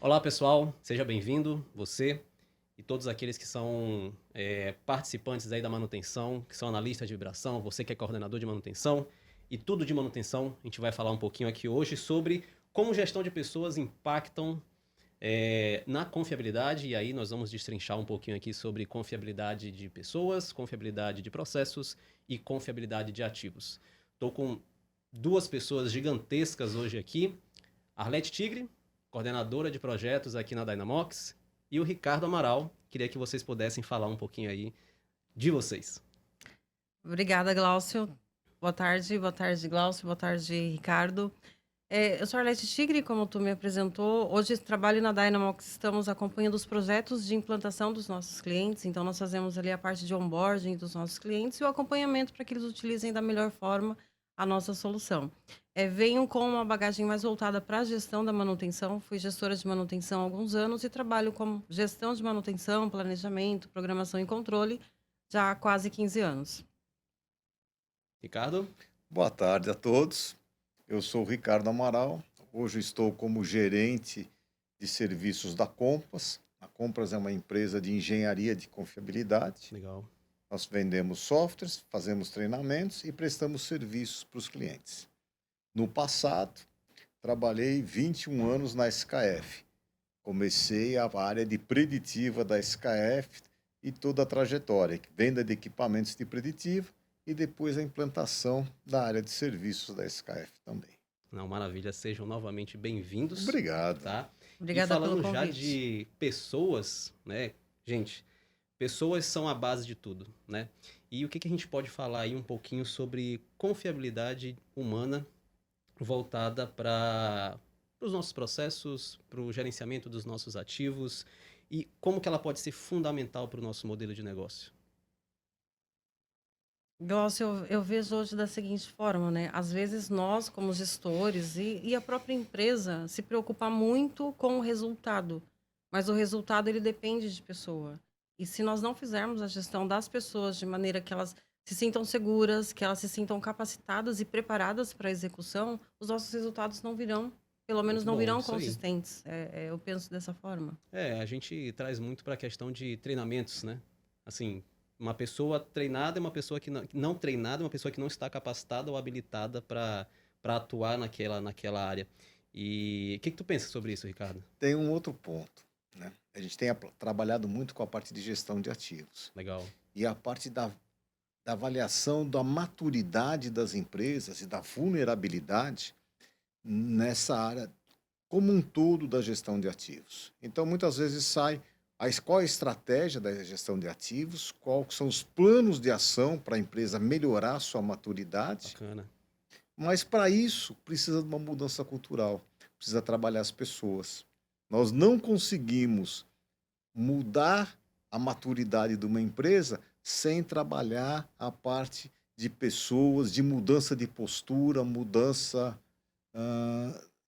Olá, pessoal, seja bem-vindo, você e todos aqueles que são participantes aí da manutenção, que são analistas de vibração, você que é coordenador de manutenção e tudo de manutenção. A gente vai falar um pouquinho aqui hoje sobre como gestão de pessoas impactam na confiabilidade, e aí nós vamos destrinchar um pouquinho aqui sobre confiabilidade de pessoas, confiabilidade de processos e confiabilidade de ativos. Estou com duas pessoas gigantescas hoje aqui, Arlete Tigre, coordenadora de projetos aqui na Dynamox, e o Ricardo Amaral. Queria que vocês pudessem falar um pouquinho aí de vocês. Obrigada, Glaucio. Boa tarde, Glaucio, boa tarde, Ricardo. Eu sou a Arlete Tigre, como tu me apresentou. Hoje trabalho na Dynamox, estamos acompanhando os projetos de implantação dos nossos clientes, então nós fazemos ali a parte de onboarding dos nossos clientes e o acompanhamento para que eles utilizem da melhor forma a nossa solução. Venho com uma bagagem mais voltada para a gestão da manutenção, fui gestora de manutenção há alguns anos e trabalho com gestão de manutenção, planejamento, programação e controle já há quase 15 anos. Ricardo? Boa tarde a todos. Eu sou o Ricardo Amaral. Hoje estou como gerente de serviços da Compass. A Compass é uma empresa de engenharia de confiabilidade. Legal. Nós vendemos softwares, fazemos treinamentos e prestamos serviços para os clientes. No passado, trabalhei 21 anos na SKF. Comecei a área de preditiva da SKF e toda a trajetória, venda de equipamentos de preditiva e depois a implantação da área de serviços da SKF também. Não, maravilha, sejam novamente bem-vindos, Obrigado. tá? E Obrigada pelo falando já convite. de pessoas, né? Gente, pessoas são a base de tudo, né? E o que a gente pode falar aí um pouquinho sobre confiabilidade humana voltada para os nossos processos, para o gerenciamento dos nossos ativos e como que ela pode ser fundamental para o nosso modelo de negócio. Glaucio, eu vejo hoje da seguinte forma, né? Às vezes nós, como gestores e a própria empresa, se preocupa muito com o resultado, mas o resultado ele depende de pessoa. E se nós não fizermos a gestão das pessoas de maneira que elas se sintam seguras, que elas se sintam capacitadas e preparadas para a execução, os nossos resultados não virão, pelo menos Muito não bom, virão isso aí. consistentes. Eu penso dessa forma. A gente traz muito para a questão de treinamentos, né? Assim, uma pessoa treinada é uma pessoa que não treinada, é uma pessoa que não está capacitada ou habilitada para atuar naquela área. E o que tu pensa sobre isso, Ricardo? Tem um outro ponto, né? A gente tem trabalhado muito com a parte de gestão de ativos Legal. e a parte da avaliação da maturidade das empresas e da vulnerabilidade nessa área como um todo da gestão de ativos. Então, muitas vezes sai qual é a estratégia da gestão de ativos, quais são os planos de ação para a empresa melhorar a sua maturidade, Bacana. mas para isso precisa de uma mudança cultural, precisa trabalhar as pessoas. Nós não conseguimos mudar a maturidade de uma empresa sem trabalhar a parte de pessoas, de mudança de postura, mudança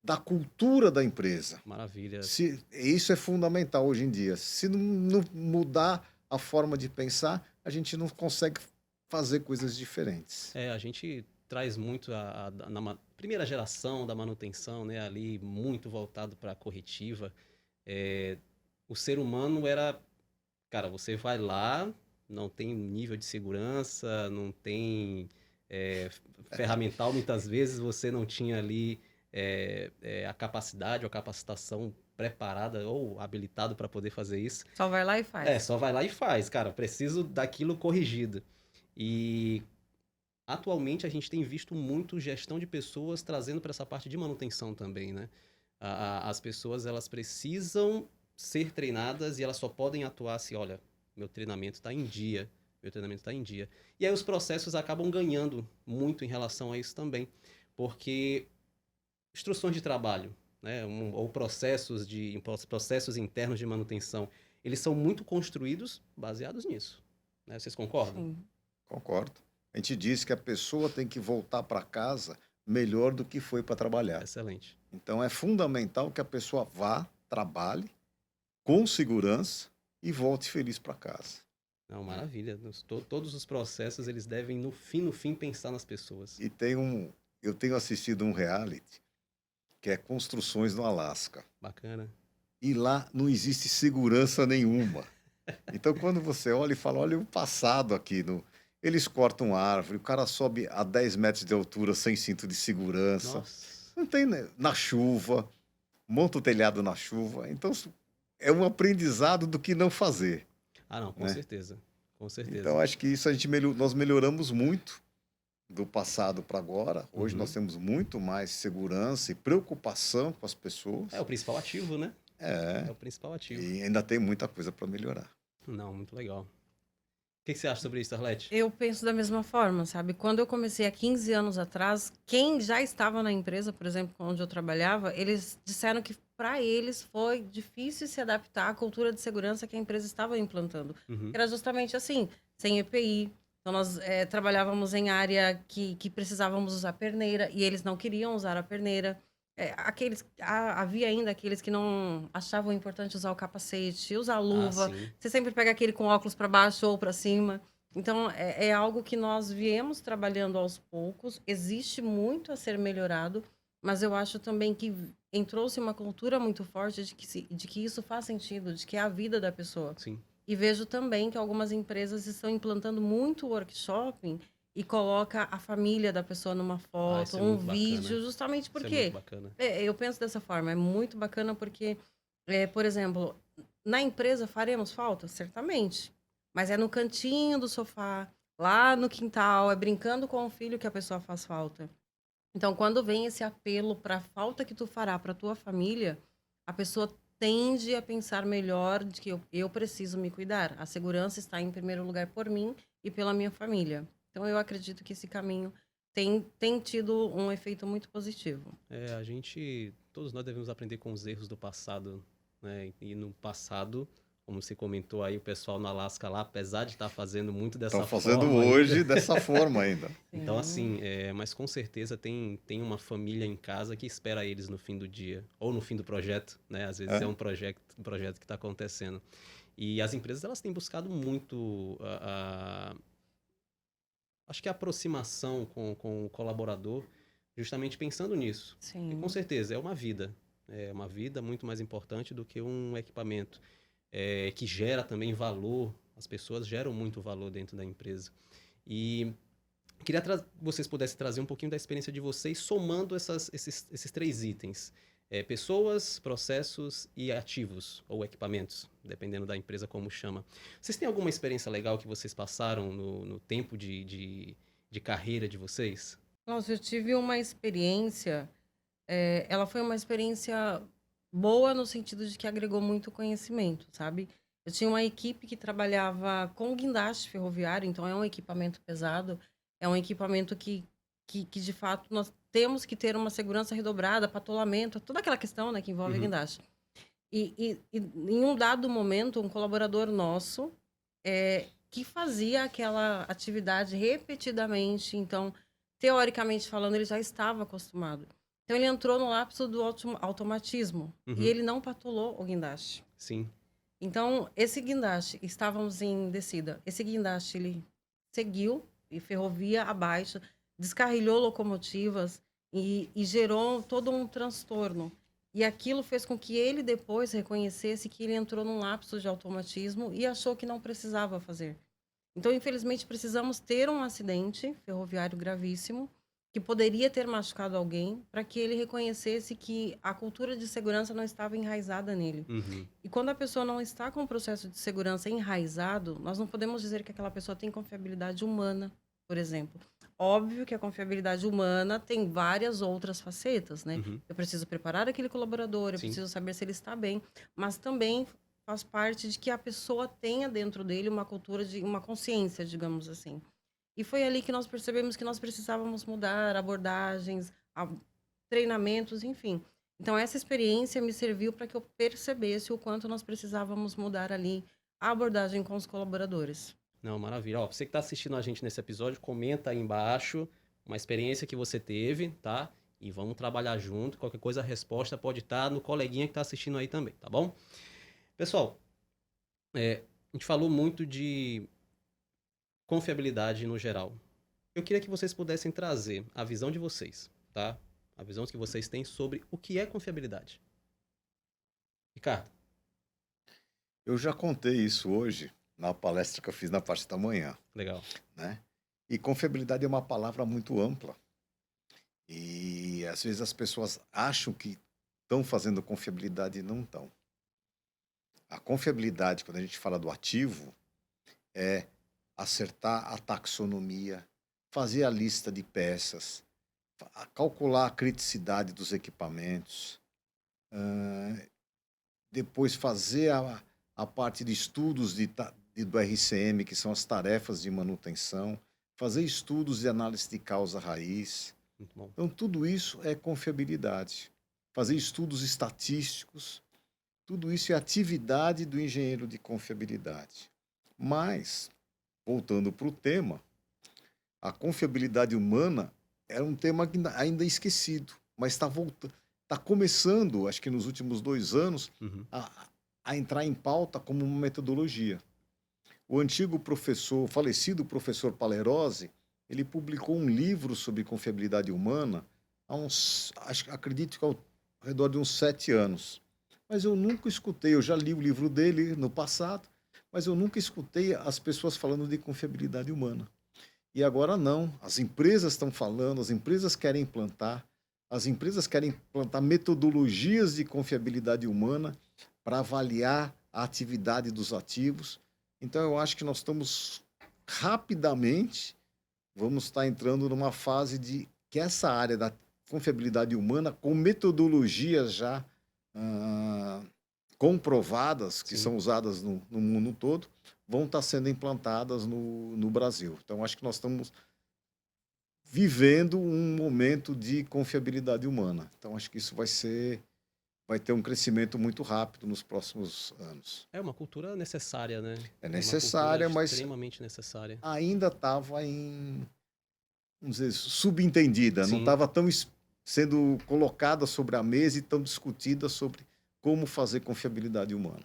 da cultura da empresa. Maravilha. Isso é fundamental hoje em dia. Se não mudar a forma de pensar, a gente não consegue fazer coisas diferentes. A gente traz muito na primeira geração da manutenção, né? Ali muito voltado para a corretiva. O ser humano era, cara, você vai lá, não tem nível de segurança, não tem ferramental, muitas vezes você não tinha ali a capacidade ou a capacitação preparada ou habilitado para poder fazer isso. Só vai lá e faz. Só vai lá e faz, cara, preciso daquilo corrigido. E atualmente a gente tem visto muito gestão de pessoas trazendo para essa parte de manutenção também, né? As pessoas elas precisam ser treinadas e elas só podem atuar se, olha, meu treinamento está em dia, meu treinamento está em dia. E aí os processos acabam ganhando muito em relação a isso também, porque instruções de trabalho, né, ou processos internos de manutenção, eles são muito construídos baseados nisso. Né? Vocês concordam? Sim. Concordo. A gente diz que a pessoa tem que voltar para casa melhor do que foi para trabalhar. Excelente. Então é fundamental que a pessoa vá, trabalhe com segurança e volte feliz para casa. Não, maravilha. Todos os processos, eles devem, no fim, pensar nas pessoas. E eu tenho assistido um reality que é Construções no Alasca. Bacana. e lá não existe segurança nenhuma. Então, quando você olha e fala, olha o passado aqui, eles cortam árvore, o cara sobe a 10 metros de altura sem cinto de segurança, Nossa. não tem, né, na chuva, monta o telhado na chuva. Então, é um aprendizado do que não fazer, Ah, não, com né? certeza. Com Então, certeza. acho que isso nós melhoramos muito do passado para agora. Hoje nós Uhum. temos muito mais segurança e preocupação com as É pessoas. o principal ativo, né? É É, o principal ativo. e ainda tem muita coisa para melhorar. Não, muito legal. O que você acha sobre isso, Arlete? Eu penso da mesma forma, sabe? Quando eu comecei há 15 anos atrás, quem já estava na empresa, por exemplo, onde eu trabalhava, eles disseram que para eles foi difícil se adaptar à cultura de segurança que a empresa estava implantando. Uhum. Era justamente assim, sem EPI. Então, nós trabalhávamos em área que precisávamos usar perneira e eles não queriam usar a perneira. Havia ainda aqueles que não achavam importante usar o capacete, usar a Ah, luva. sim. Você sempre pega aquele com óculos para baixo ou para cima. Então, é algo que nós viemos trabalhando aos poucos. Existe muito a ser melhorado, mas eu acho também que entrou-se uma cultura muito forte de que isso faz sentido, de que é a vida da pessoa. Sim. E vejo também que algumas empresas estão implantando muito workshop e coloca a família da pessoa numa Ah, isso foto, é um muito bacana. vídeo, justamente Isso é muito porque bacana. eu penso dessa forma, é muito bacana porque, por exemplo, na empresa faremos falta? Certamente. Mas é no cantinho do sofá, lá no quintal, é brincando com o filho que a pessoa faz falta. Então, quando vem esse apelo para a falta que tu fará para tua família, a pessoa tende a pensar melhor de que eu preciso me cuidar. A segurança está em primeiro lugar por mim e pela minha família. Então, eu acredito que esse caminho tem tido um efeito muito positivo. É, todos nós devemos aprender com os erros do passado, né? E no passado, como você comentou aí, o pessoal no Alasca lá, apesar de estar fazendo muito Estão dessa fazendo forma ainda. hoje dessa forma ainda. Então, Sim. assim, mas com certeza tem uma família em casa que espera eles no fim do dia, ou no fim do projeto, né? Às vezes é É. um projeto que está acontecendo. E as empresas, elas têm buscado muito acho que a aproximação com o colaborador, justamente pensando nisso. E com Sim. certeza, é uma vida muito mais importante do que um equipamento, que gera também valor, as pessoas geram muito valor dentro da empresa. E queria que vocês pudessem trazer um pouquinho da experiência de vocês, somando esses três itens. Pessoas, processos e ativos, ou equipamentos, dependendo da empresa como chama. Vocês têm alguma experiência legal que vocês passaram no tempo de carreira de vocês? Nossa, eu tive uma experiência, ela foi uma experiência boa no sentido de que agregou muito conhecimento, sabe? Eu tinha uma equipe que trabalhava com guindaste ferroviário, então é um equipamento pesado, é um equipamento que de fato nós temos que ter uma segurança redobrada, patolamento, toda aquela questão, né, que envolve Uhum. guindaste. E em um dado momento, um colaborador nosso que fazia aquela atividade repetidamente, então, teoricamente falando, ele já estava acostumado. Então, ele entrou no lapso do automatismo e Uhum. ele não patolou o guindaste. Sim. Então, esse guindaste, estávamos em descida, esse guindaste, ele seguiu e ferrovia abaixo, descarrilhou locomotivas e gerou todo um transtorno. E aquilo fez com que ele depois reconhecesse que ele entrou num lapso de automatismo e achou que não precisava fazer. Então, infelizmente, precisamos ter um acidente ferroviário gravíssimo que poderia ter machucado alguém para que ele reconhecesse que a cultura de segurança não estava enraizada nele. Uhum. E quando a pessoa não está com o processo de segurança enraizado, nós não podemos dizer que aquela pessoa tem confiabilidade humana, por exemplo. Óbvio que a confiabilidade humana tem várias outras facetas, né? Uhum. Eu preciso preparar aquele colaborador, eu Sim. preciso saber se ele está bem, mas também faz parte de que a pessoa tenha dentro dele uma cultura de uma consciência, digamos assim. E foi ali que nós percebemos que nós precisávamos mudar abordagens, treinamentos, enfim. Então, essa experiência me serviu para que eu percebesse o quanto nós precisávamos mudar ali a abordagem com os colaboradores. Não, maravilha. Ó, você que está assistindo a gente nesse episódio, comenta aí embaixo uma experiência que você teve, tá? E vamos trabalhar junto. Qualquer coisa, a resposta pode estar no coleguinha que está assistindo aí também, tá bom? Pessoal, a gente falou muito de confiabilidade no geral. Eu queria que vocês pudessem trazer a visão de vocês, tá? A visão que vocês têm sobre o que é confiabilidade. Ricardo, Eu já contei isso hoje na palestra que eu fiz na parte da manhã, legal. né? E confiabilidade é uma palavra muito ampla. E às vezes as pessoas acham que estão fazendo confiabilidade e não estão. A confiabilidade, quando a gente fala do ativo, é acertar a taxonomia, fazer a lista de peças, calcular a criticidade dos equipamentos, depois fazer a parte de estudos do RCM, que são as tarefas de manutenção, fazer estudos de análise de causa raiz. Muito bom. Então, tudo isso é confiabilidade. Fazer estudos estatísticos, tudo isso é atividade do engenheiro de confiabilidade. Mas, voltando para o tema, a confiabilidade humana era um tema ainda esquecido, mas está voltando, está começando, acho que nos últimos 2 anos, Uhum. a entrar em pauta como uma metodologia. O antigo professor, falecido professor Palerose, ele publicou um livro sobre confiabilidade humana há acredito que ao redor de uns 7 anos. Mas eu nunca escutei, eu já li o livro dele no passado, mas eu nunca escutei as pessoas falando de confiabilidade humana. E agora não, as empresas estão falando, as empresas querem implantar metodologias de confiabilidade humana para avaliar a atividade dos ativos. Então eu acho que nós estamos rapidamente, vamos estar entrando numa fase de que essa área da confiabilidade humana, com metodologias já comprovadas, que Sim. são usadas no mundo todo, vão estar sendo implantadas no Brasil. Então, acho que nós estamos vivendo um momento de confiabilidade humana. Então, acho que isso vai ter um crescimento muito rápido nos próximos anos. É uma cultura necessária, né? É uma necessária, cultura mas extremamente necessária. ainda estava vamos dizer, subentendida, não Sim. estava tão sendo colocada sobre a mesa e tão discutida sobre como fazer confiabilidade humana.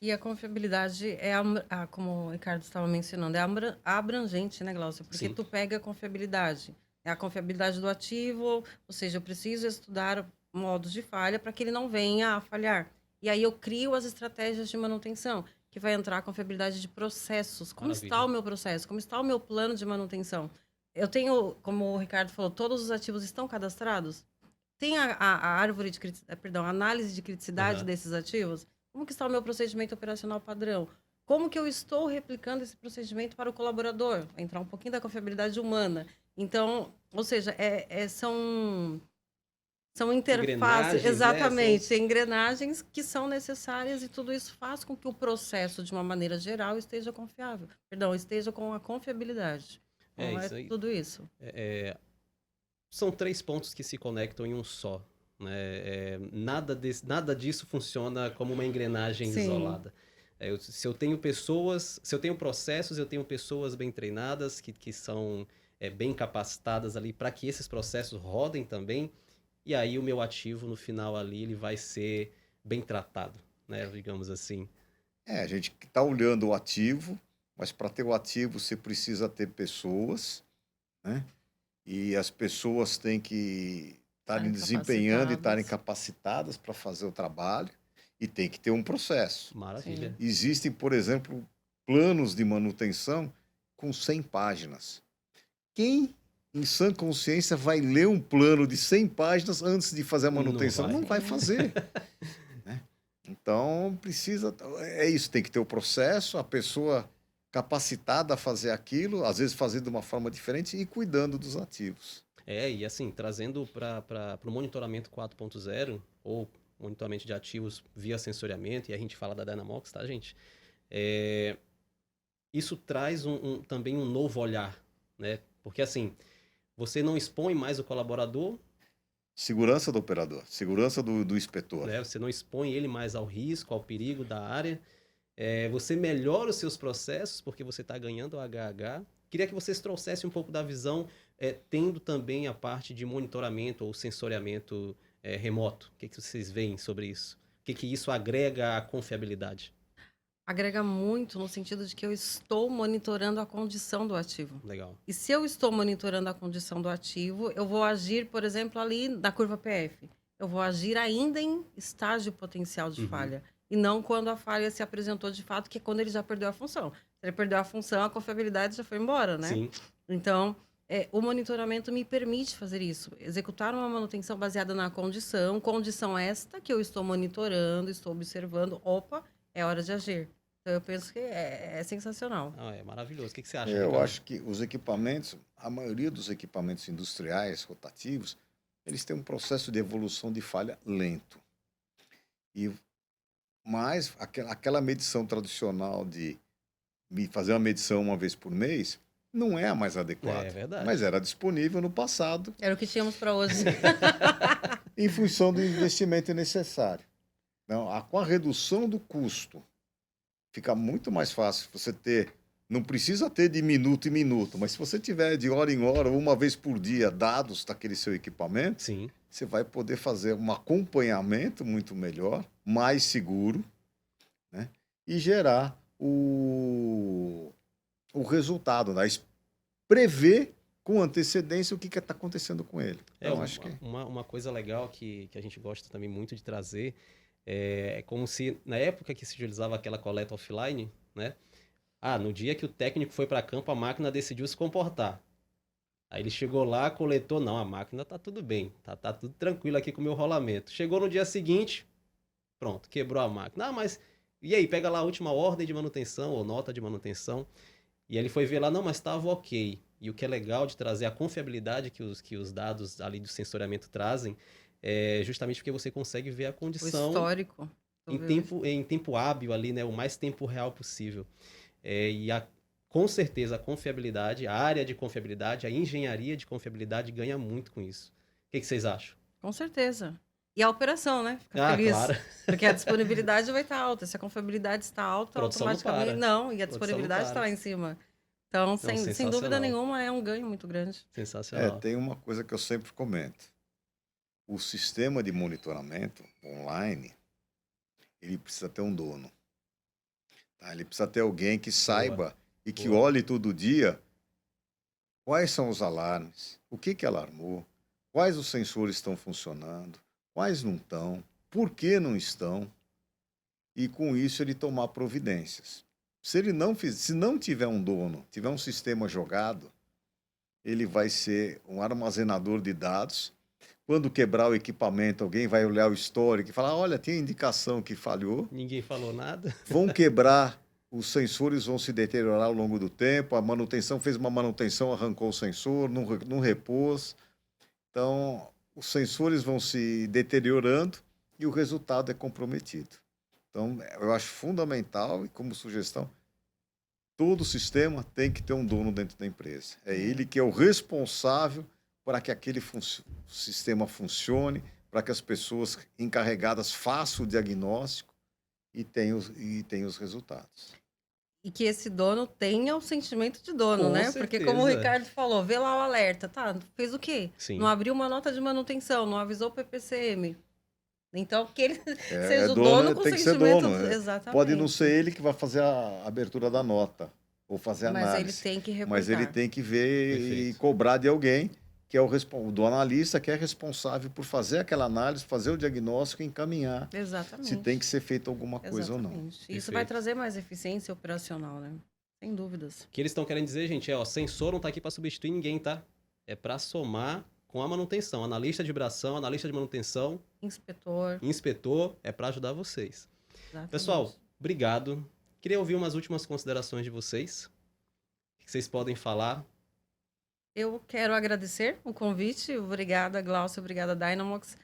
E a confiabilidade é, como o Ricardo estava mencionando, é abrangente, né, Glaucio? Porque Sim. tu pega a confiabilidade, é a confiabilidade do ativo, ou seja, eu preciso estudar modos de falha para que ele não venha a falhar. E aí eu crio as estratégias de manutenção, que vai entrar a confiabilidade de processos. Como Maravilha. está o meu processo? Como está o meu plano de manutenção? Eu tenho, como o Ricardo falou, todos os ativos estão cadastrados? Tem a árvore de perdão, a análise de criticidade Aham. desses ativos? Como que está o meu procedimento operacional padrão? Como que eu estou replicando esse procedimento para o colaborador? Vai entrar um pouquinho da confiabilidade humana. Então, ou seja, são interfaces, Engrenagens, né? exatamente, engrenagens que são necessárias e tudo isso faz com que o processo, de uma maneira geral, esteja confiável. Perdão, esteja com a confiabilidade. Então, é Isso aí. tudo isso. São 3 pontos que se conectam em um só. Né? Nada disso funciona como uma engrenagem Sim. isolada. Se eu tenho pessoas, se eu tenho processos, eu tenho pessoas bem treinadas, que são bem capacitadas ali para que esses processos rodem também. E aí o meu ativo, no final ali, ele vai ser bem tratado, né? Digamos assim. A gente está olhando o ativo, mas para ter o ativo você precisa ter pessoas, né? E as pessoas têm que estarem desempenhando e estarem capacitadas para fazer o trabalho e tem que ter um processo. Maravilha. Sim. Existem, por exemplo, planos de manutenção com 100 páginas. Quem, em sã consciência, vai ler um plano de 100 páginas antes de fazer a manutenção? Não vai fazer. Né? Então, precisa... É isso, tem que ter o processo, a pessoa capacitada a fazer aquilo, às vezes fazer de uma forma diferente e cuidando dos ativos. E assim, trazendo para o monitoramento 4.0, ou monitoramento de ativos via sensoriamento, e a gente fala da Dynamox, tá, gente? Isso traz também um novo olhar, né? Porque assim, você não expõe mais o colaborador. Segurança do operador, segurança do inspetor. Né? Você não expõe ele mais ao risco, ao perigo da área. Você melhora os seus processos, porque você está ganhando o HH. Queria que vocês trouxessem um pouco da visão, tendo também a parte de monitoramento ou sensoriamento remoto. O que vocês veem sobre isso? O que isso agrega à confiabilidade? Agrega muito no sentido de que eu estou monitorando a condição do ativo. Legal. E se eu estou monitorando a condição do ativo, eu vou agir, por exemplo, ali da curva PF. eu vou agir ainda em estágio potencial de Uhum. falha. E não quando a falha se apresentou de fato, que é quando ele já perdeu a função. Se ele perdeu a função, a confiabilidade já foi embora, né? Sim. Então, o monitoramento me permite fazer isso. Executar uma manutenção baseada na condição esta que eu estou monitorando, estou observando. Opa, é hora de agir. Então, eu penso que é sensacional. Ah, é maravilhoso. O que você acha, Eu Ricardo? acho que os equipamentos, a maioria dos equipamentos industriais rotativos, eles têm um processo de evolução de falha lento. Mas aquela medição tradicional de fazer uma medição uma vez por mês não é a mais adequada. É verdade. Mas era disponível no passado Era o que tínhamos para hoje. em função do investimento necessário. Então, com a redução do custo, fica muito mais fácil você ter. Não precisa ter de minuto em minuto, mas se você tiver de hora em hora, uma vez por dia, dados daquele seu equipamento, Sim. você vai poder fazer um acompanhamento muito melhor, mais seguro, né? E gerar o resultado, né? Prever com antecedência o que está acontecendo com ele. Então, acho que... uma coisa legal que a gente gosta também muito de trazer é como se, na época que se utilizava aquela coleta offline, né? No dia que o técnico foi para campo, a máquina decidiu se comportar. Aí ele chegou lá, coletou, não, a máquina tá tudo bem, tá tudo tranquilo aqui com o meu rolamento. Chegou no dia seguinte, pronto, quebrou a máquina. Mas e aí, pega lá a última ordem de manutenção ou nota de manutenção. E ele foi ver lá, não, mas estava ok. E o que é legal de trazer a confiabilidade que os dados ali do sensoriamento trazem é justamente porque você consegue ver a O condição histórico. em tempo hábil ali, né? O mais tempo real possível. Com certeza a confiabilidade, a área de confiabilidade, a engenharia de confiabilidade ganha muito com isso. O que vocês acham? Com certeza. E a operação, né? Fica feliz. Claro. Porque a disponibilidade vai estar alta. Se a confiabilidade está alta, Produção automaticamente. não Não, e a Produção disponibilidade está lá em cima. Então, sem dúvida sensacional. nenhuma, é um ganho muito grande. Sensacional. Tem uma coisa que eu sempre comento. O sistema de monitoramento online, ele precisa ter um dono. Tá? Ele precisa ter alguém que saiba e que olhe todo dia quais são os alarmes, o que alarmou, quais os sensores estão funcionando, quais não estão, por que não estão, e com isso ele tomar providências. Se não tiver um dono, tiver um sistema jogado, ele vai ser um armazenador de dados. Quando quebrar o equipamento, alguém vai olhar o histórico e falar, olha, tem indicação que falhou. Ninguém falou nada. Vão quebrar, os sensores vão se deteriorar ao longo do tempo, a manutenção fez uma manutenção, arrancou o sensor, não repôs. Então, os sensores vão se deteriorando e o resultado é comprometido. Então, eu acho fundamental, e como sugestão, todo sistema tem que ter um dono dentro da empresa. É ele que é o responsável para que aquele sistema funcione, para que as pessoas encarregadas façam o diagnóstico e tenham os resultados. E que esse dono tenha o sentimento de dono, Com né? certeza. Porque como o Ricardo falou, vê lá o alerta, tá? Fez o quê? Sim. Não abriu uma nota de manutenção, não avisou o PPCM. Então, que ele É seja o dono com tem que ser sentimento... dono. Exatamente. Pode não ser ele que vai fazer a abertura da nota ou fazer a Mas ele análise. tem que reportar. Mas ele tem que ver e Perfeito. cobrar de alguém, que é do analista, que é responsável por fazer aquela análise, fazer o diagnóstico e encaminhar Exatamente. se tem que ser feito alguma coisa ou não. Exatamente. Isso Perfeito. vai trazer mais eficiência operacional, né? Sem dúvidas. O que eles estão querendo dizer, gente, sensor não está aqui para substituir ninguém, tá? É para somar com a manutenção. Analista de vibração, analista de manutenção, inspetor, é para ajudar vocês. Exatamente. Pessoal, obrigado. Queria ouvir umas últimas considerações de vocês. O que vocês podem falar? Eu quero agradecer o convite. Obrigada, Glaucio. Obrigada, Dynamox.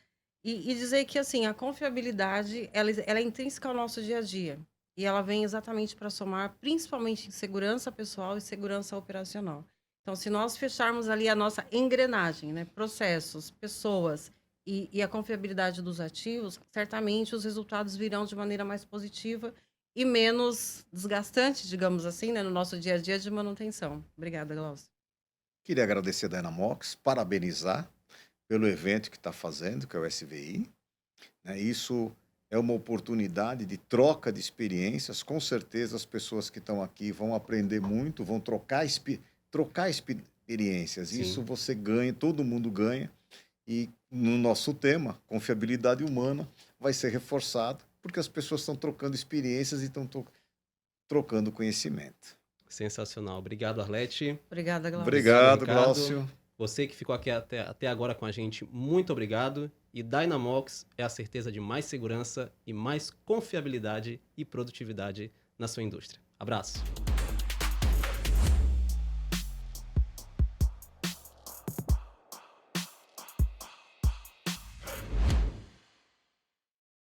E dizer que, assim, a confiabilidade, ela é intrínseca ao nosso dia a dia. E ela vem exatamente para somar, principalmente em segurança pessoal e segurança operacional. Então, se nós fecharmos ali a nossa engrenagem, né, processos, pessoas e a confiabilidade dos ativos, certamente os resultados virão de maneira mais positiva e menos desgastante, digamos assim, né, no nosso dia a dia de manutenção. Obrigada, Glaucio. Queria agradecer a Dynamox, parabenizar pelo evento que está fazendo, que é o SVI. Isso é uma oportunidade de troca de experiências. Com certeza as pessoas que estão aqui vão aprender muito, vão trocar experiências. Sim. Isso você ganha, todo mundo ganha. E no nosso tema, confiabilidade humana, vai ser reforçado, porque as pessoas estão trocando experiências e estão trocando conhecimento. Sensacional. Obrigado, Arlete. Obrigada, Glaucio. Obrigado, Ricardo. Glaucio. Você que ficou aqui até agora com a gente, muito obrigado. E Dynamox é a certeza de mais segurança e mais confiabilidade e produtividade na sua indústria. Abraço.